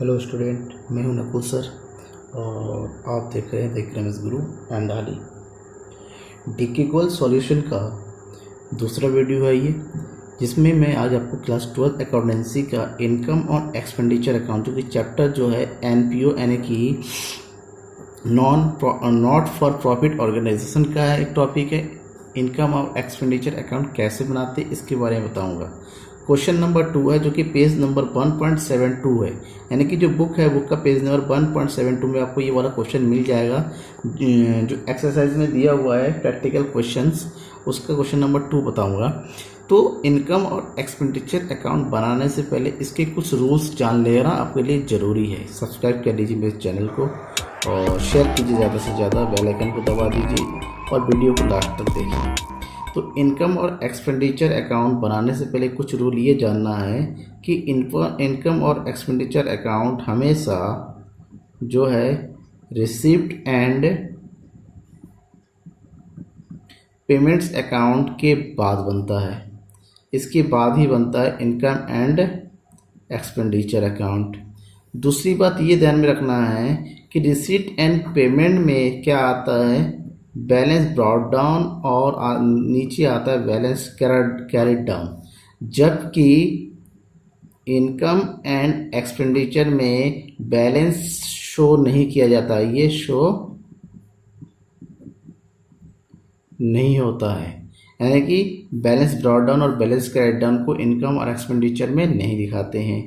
Hello student, मैं हूं Nakul sir और आप देख रहे हैं द एकेडमिक्स गुरु एंड आली। डीके गोल सॉल्यूशन का दूसरा वीडियो है ये, जिसमें मैं आज आपको क्लास 12 अकाउंटेंसी का इनकम और एक्सपेंडिचर अकाउंट जो कि चैप्टर जो है एनपीओ यानी कि नॉट फॉर प्रॉफिट ऑर्गेनाइजेशन का एक टॉपिक है। इनकम और एक्सपेंडिचर अकाउंट कैसे बनाते इसके बारे में बताऊंगा। क्वेश्चन नंबर 2 है जो कि पेज नंबर 1.72 है, यानी कि जो बुक है बुक का पेज नंबर 1.72 में आपको ये वाला क्वेश्चन मिल जाएगा जो एक्सरसाइज में दिया हुआ है प्रैक्टिकल क्वेश्चंस, उसका क्वेश्चन नंबर 2 बताऊंगा। तो इनकम और एक्सपेंडिचर अकाउंट बनाने से पहले इसके कुछ रूल्स जान लेना आपके लिए ज़रूरी है। सब्सक्राइब कर लीजिए मेरे चैनल को और शेयर कीजिए ज़्यादा से ज़्यादा, बेल आइकन को दबा दीजिए और वीडियो को लास्ट तक देखिए। तो इनकम और एक्सपेंडिचर अकाउंट बनाने से पहले कुछ रूल ये जानना है कि इनकम और एक्सपेंडिचर अकाउंट हमेशा जो है रिसीप्ट एंड पेमेंट्स अकाउंट के बाद बनता है, इसके बाद ही बनता है इनकम एंड एक्सपेंडिचर अकाउंट। दूसरी बात ये ध्यान में रखना है कि रिसीट एंड पेमेंट में क्या आता है, बैलेंस ब्रॉट डाउन और नीचे आता है बैलेंस कैरिड डाउन, जबकि इनकम एंड एक्सपेंडिचर में बैलेंस शो नहीं किया जाता, ये शो नहीं होता है। यानी कि बैलेंस ब्रॉट डाउन और बैलेंस कैरिड डाउन को इनकम और एक्सपेंडिचर में नहीं दिखाते हैं।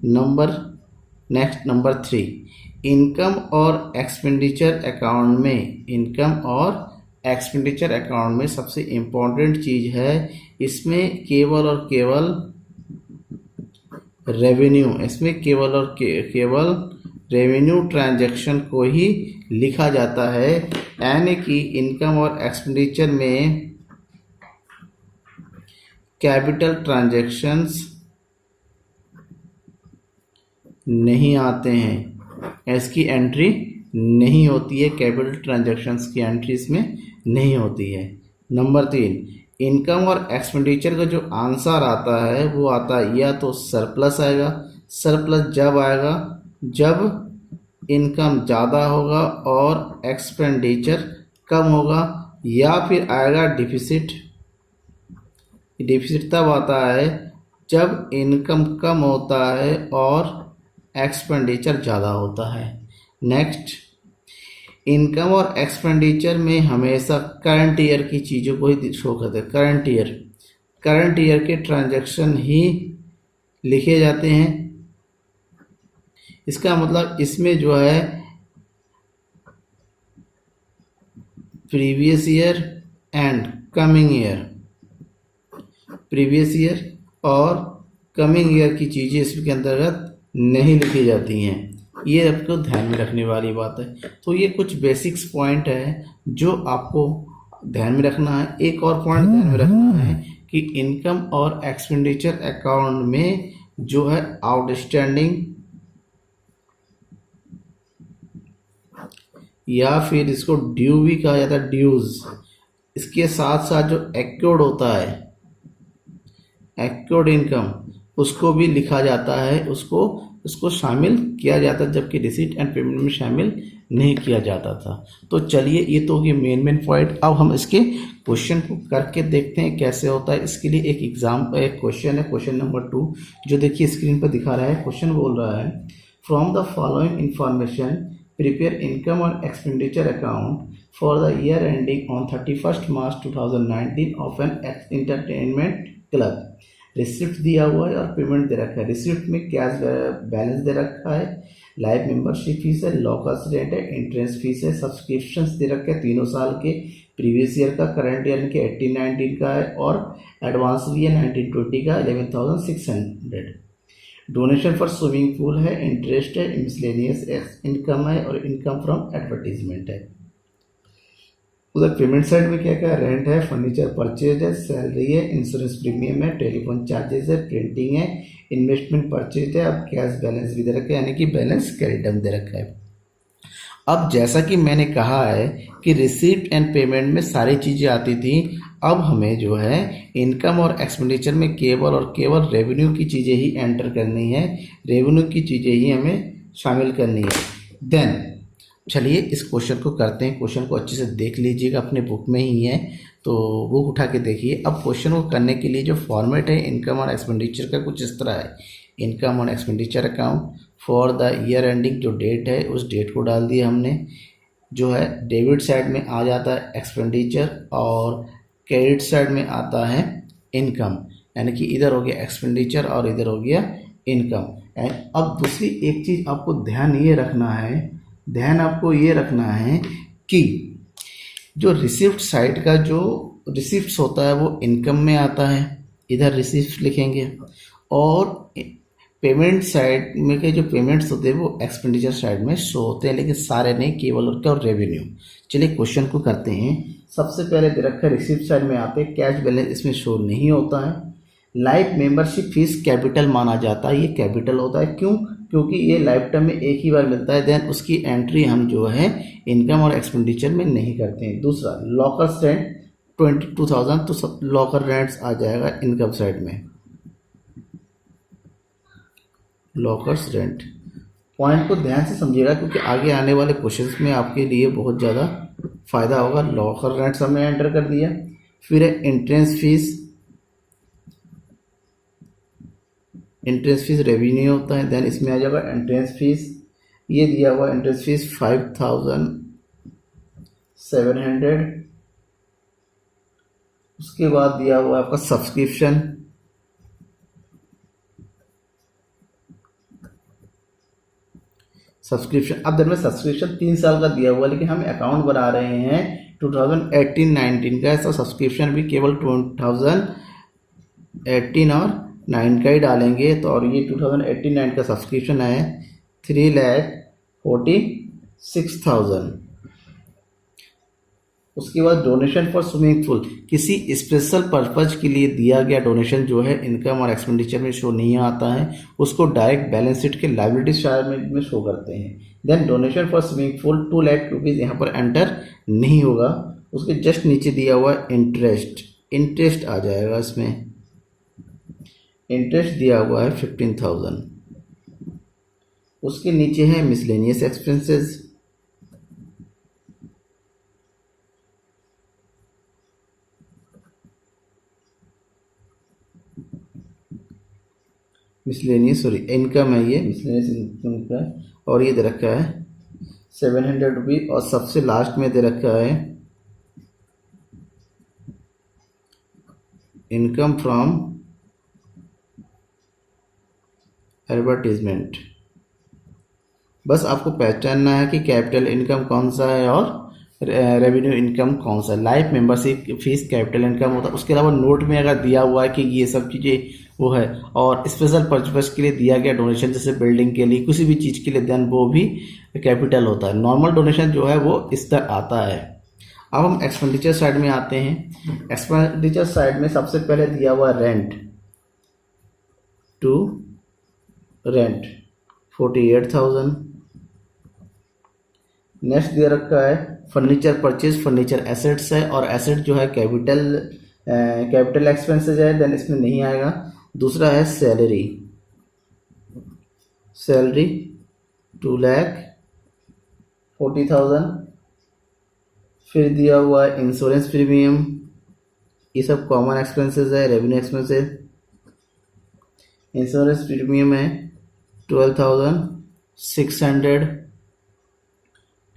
नंबर 3, इनकम और एक्सपेंडिचर अकाउंट में सबसे इम्पोर्टेंट चीज़ है, इसमें केवल और केवल रेवेन्यू ट्रांजैक्शन को ही लिखा जाता है। यानी कि इनकम और एक्सपेंडिचर में कैपिटल ट्रांजैक्शंस नहीं आते हैं, इसकी एंट्री नहीं होती है, कैपिटल ट्रांजैक्शंस की एंट्री इसमें नहीं होती है। नंबर 3, इनकम और एक्सपेंडिचर का जो आंसर आता है वो आता है या तो सरप्लस आएगा, सरप्लस जब आएगा जब इनकम ज़्यादा होगा और एक्सपेंडिचर कम होगा, या फिर आएगा डिफिसिट। डिफिसिट तब आता है जब इनकम कम होता है और एक्सपेंडिचर ज़्यादा होता है। नेक्स्ट, इनकम और एक्सपेंडिचर में हमेशा करंट ईयर की चीज़ों को ही शो करते हैं। करंट ईयर के ट्रांजैक्शन ही लिखे जाते हैं। इसका मतलब इसमें जो है previous year and coming year, previous year और कमिंग ईयर की चीज़ें इसके अंतर्गत नहीं लिखी जाती हैं। ये आपको ध्यान में रखने वाली बात है। तो ये कुछ बेसिक्स पॉइंट है जो आपको ध्यान में रखना है। एक और पॉइंट ध्यान में रखना है कि इनकम और एक्सपेंडिचर अकाउंट में जो है आउटस्टैंडिंग या फिर इसको ड्यू भी कहा जाता है, ड्यूज, इसके साथ साथ जो एक्योर्ड होता है, एक्योर्ड इनकम, उसको भी लिखा जाता है, उसको शामिल किया जाता है, जबकि रिसीट एंड पेमेंट में शामिल नहीं किया जाता था। तो चलिए, ये तो होगी मेन पॉइंट। अब हम इसके क्वेश्चन को करके देखते हैं कैसे होता है। इसके लिए एक क्वेश्चन है, क्वेश्चन नंबर 2, जो देखिए स्क्रीन पर दिखा रहा है। क्वेश्चन बोल रहा है, from the following information prepare income और expenditure account for the year ending on 31 March 2019 of an entertainment club. Receipt दिया हुआ है और पेमेंट दे रखा है। रिसिप्ट में कैश बैलेंस दे रखा है, लाइव मेंबरशिप फीस है, लॉकर्स रेंट है, एंट्रेंस फीस है, सब्सक्रिप्शंस दे रखे हैं 3 साल के, प्रीवियस ईयर का, करंट ईयर के 18-19 का है और एडवांस भी है 19-20 का 11,600। डोनेशन फॉर स्विमिंग पूल है, इंटरेस्ट है, मिसलेनियस इनकम है और इनकम फ्रॉम एडवर्टीजमेंट है। उधर पेमेंट साइड में क्या क्या, रेंट है, फर्नीचर परचेज है, सैलरी है, इंश्योरेंस प्रीमियम है, टेलीफोन चार्जेस है, प्रिंटिंग है, इन्वेस्टमेंट परचेज है। अब कैश बैलेंस भी दे रखा है, यानी कि बैलेंस कैरिड डाउन दे रखा है। अब जैसा कि मैंने कहा है कि रिसीप्ट एंड पेमेंट में सारी चीज़ें आती थी, अब हमें जो है इनकम और एक्सपेंडिचर में केवल और केवल रेवेन्यू की चीज़ें ही एंटर करनी है, रेवेन्यू की चीज़ें ही हमें शामिल करनी है। देन चलिए इस क्वेश्चन को करते हैं। क्वेश्चन को अच्छे से देख लीजिएगा, अपने बुक में ही है तो बुक उठा के देखिए। अब क्वेश्चन को करने के लिए जो फॉर्मेट है इनकम और एक्सपेंडिचर का कुछ इस तरह है। इनकम और expenditure account for the year ending, जो डेट है उस डेट को डाल दिया हमने। जो है डेबिट साइड में आ जाता है एक्सपेंडिचर और क्रेडिट साइड में आता है इनकम, यानी कि इधर हो गया एक्सपेंडिचर और इधर हो गया इनकम। अब दूसरी एक चीज़ आपको ध्यान ये रखना है कि जो रिसिप्ट साइड का जो रिसिप्ट्स होता है वो इनकम में आता है, इधर रिसिप्ट लिखेंगे, और पेमेंट साइड में के जो पेमेंट्स होते हैं वो एक्सपेंडिचर साइड में शो होते हैं, लेकिन सारे नहीं, केवल और रेवेन्यू। चलिए क्वेश्चन को करते हैं। सबसे पहले दे रखा है रिसिप्ट साइड में आते हैं, कैश बैलेंस इसमें शो नहीं होता है। लाइफ मेंबरशिप फीस कैपिटल माना जाता है, ये कैपिटल होता है, क्यों? क्योंकि ये लाइफ टाइम में एक ही बार मिलता है। देन उसकी एंट्री हम जो है इनकम और एक्सपेंडिचर में नहीं करते हैं। दूसरा लॉकर रेंट 22,000, तो सब लॉकर रेंट्स आ जाएगा इनकम साइड में। लॉकर्स रेंट पॉइंट को ध्यान से समझिएगा, क्योंकि आगे आने वाले क्वेश्चंस में आपके लिए बहुत ज़्यादा फायदा होगा। लॉकर रेंट्स हमने एंटर कर दिया। फिर है entrance fees, entrance fees revenue होता है। देन इसमें आ जाएगा एंट्रेंस फीस, ये दिया हुआ एंट्रेंस फीस 5,700। उसके बाद दिया हुआ आपका सब्सक्रिप्शन, अब दिन में सब्सक्रिप्शन 3 साल का दिया हुआ, लेकिन हम अकाउंट बना रहे हैं 2018-19 का, ऐसा सब्सक्रिप्शन भी केवल 2018 और 9 का ही डालेंगे। तो और ये 2018-9 का सब्सक्रिप्शन है 3,46,000। उसके बाद डोनेशन फॉर स्विमिंग पूल, किसी स्पेशल पर्पज के लिए दिया गया डोनेशन जो है इनकम और एक्सपेंडिचर में शो नहीं आता है, उसको डायरेक्ट बैलेंस शीट के लायबिलिटी साइड में शो करते हैं। Then donation for swimming pool 2 lakh rupees यहाँ पर एंटर नहीं होगा। उसके जस्ट नीचे दिया हुआ इंटरेस्ट आ जाएगा, इसमें इंटरेस्ट दिया हुआ है 15,000। उसके नीचे है मिसलेनियस एक्सपेंसेस, इनकम है, ये मिसलेनियस इनकम का, और ये दे रखा है 700 रुपीज। और सबसे लास्ट में दे रखा है इनकम फ्रॉम एडवर्टीजमेंट। बस आपको पहचानना है कि कैपिटल इनकम कौन सा है और रेवेन्यू इनकम कौन सा है। Life membership fees capital income होता है। उसके अलावा नोट में अगर दिया हुआ है कि ये सब चीज़ें वो है, और स्पेशल पर्पज के लिए दिया गया डोनेशन जैसे बिल्डिंग के लिए, किसी भी चीज़ के लिए, देन वो भी कैपिटल होता है। नॉर्मल डोनेशन जो है वो इस तरह आता है। अब हम एक्सपेंडिचर साइड में आते हैं। एक्सपेंडिचर साइड में सबसे पहले दिया हुआ रेंट 48,000। नेक्स्ट दे रखा है फर्नीचर परचेज, फर्नीचर एसेट्स है, और एसेट जो है कैपिटल एक्सपेंसेस है, देन इसमें नहीं आएगा। दूसरा है सैलरी 2,40,000। फिर दिया हुआ है इंश्योरेंस प्रीमियम, ये सब कॉमन एक्सपेंसेस है, रेवेन्यू एक्सपेंसेस। इंश्योरेंस प्रीमियम है 12,600।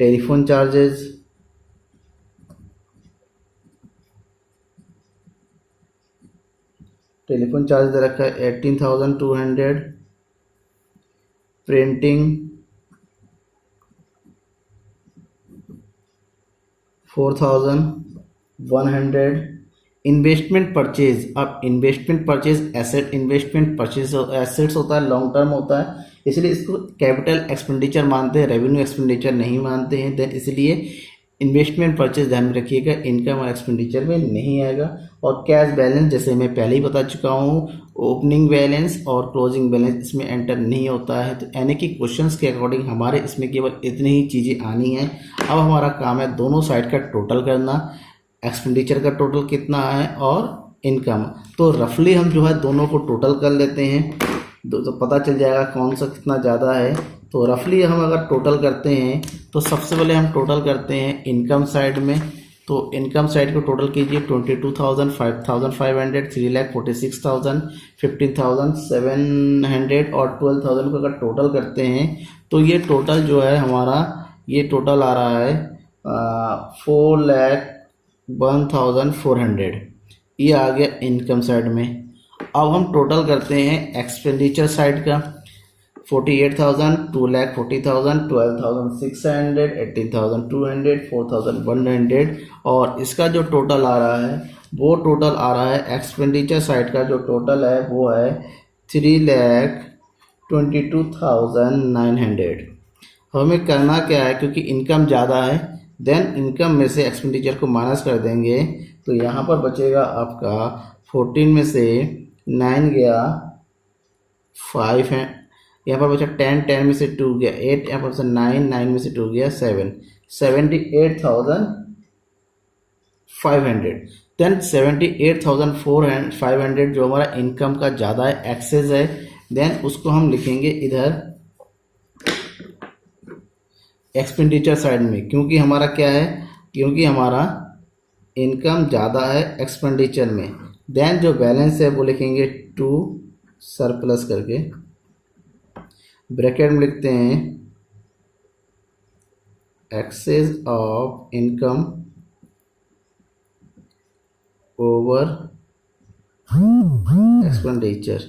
टेलीफोन चार्जेस, टेलीफोन चार्ज दे रखा है 18,200। प्रिंटिंग 4,100। इन्वेस्टमेंट परचेज, अब इन्वेस्टमेंट परचेज एसेट्स होता है, लॉन्ग टर्म होता है, इसलिए इसको कैपिटल एक्सपेंडिचर मानते हैं, रेवेन्यू एक्सपेंडिचर नहीं मानते हैं। देन इसलिए इन्वेस्टमेंट परचेज ध्यान में रखिएगा, इनकम और एक्सपेंडिचर में नहीं आएगा। और कैश बैलेंस जैसे मैं पहले ही बता चुका हूँ, ओपनिंग बैलेंस और क्लोजिंग बैलेंस इसमें एंटर नहीं होता है। तो यानी कि क्वेश्चंस के अकॉर्डिंग हमारे इसमें केवल इतनी ही चीज़ें आनी हैं। अब हमारा काम है दोनों साइड का टोटल करना। एक्सपेंडिचर का टोटल कितना है और इनकम। तो रफली हम जो है दोनों को टोटल कर लेते हैं, तो पता चल जाएगा कौन सा कितना ज़्यादा है। तो रफली हम अगर टोटल करते हैं तो सबसे पहले हम टोटल करते हैं इनकम साइड में। तो इनकम साइड को टोटल कीजिए 22,000, 5,500, 3,46,000, 15,700 और 12,000 को अगर टोटल करते हैं तो ये टोटल जो है हमारा, ये टोटल आ रहा है 4,01,400। ये आ गया इनकम साइड में। अब हम टोटल करते हैं एक्सपेंडिचर साइड का। 48,000, 2,40,000, 12,600, 18,200, 4,100 और इसका जो टोटल आ रहा है वो टोटल आ रहा है एक्सपेंडिचर साइड का जो टोटल है वो है 3,22,900। हमें करना क्या है, क्योंकि इनकम ज़्यादा है, देन इनकम में से एक्सपेंडिचर को माइनस कर देंगे तो यहाँ पर बचेगा आपका 14 में से 9 गया 5 है, यहाँ पर बचा 10 में से 2 गया 8, यहाँ पर 9 में से 2 गया 7, 78,500। देन 78,500 जो हमारा इनकम का ज़्यादा है, एक्सेस है, देन उसको हम लिखेंगे इधर एक्सपेंडिचर साइड में। क्योंकि हमारा क्या है, क्योंकि हमारा इनकम ज़्यादा है एक्सपेंडिचर में। देन जो बैलेंस है वो लिखेंगे 2 सरप्लस करके, ब्रैकेट में लिखते हैं excess of income over expenditure,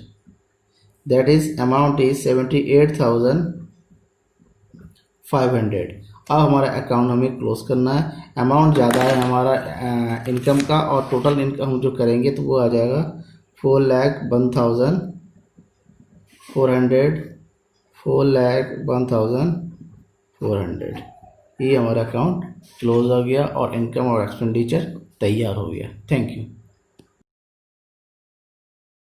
that is amount is 78,500। अब हमारा अकाउंट हमें क्लोज करना है। अमाउंट ज़्यादा है हमारा इनकम का, और टोटल इनकम हम जो करेंगे तो वो आ जाएगा 4,01,400, 4,01,400। ये हमारा अकाउंट क्लोज हो गया और इनकम और एक्सपेंडिचर तैयार हो गया। Thank you.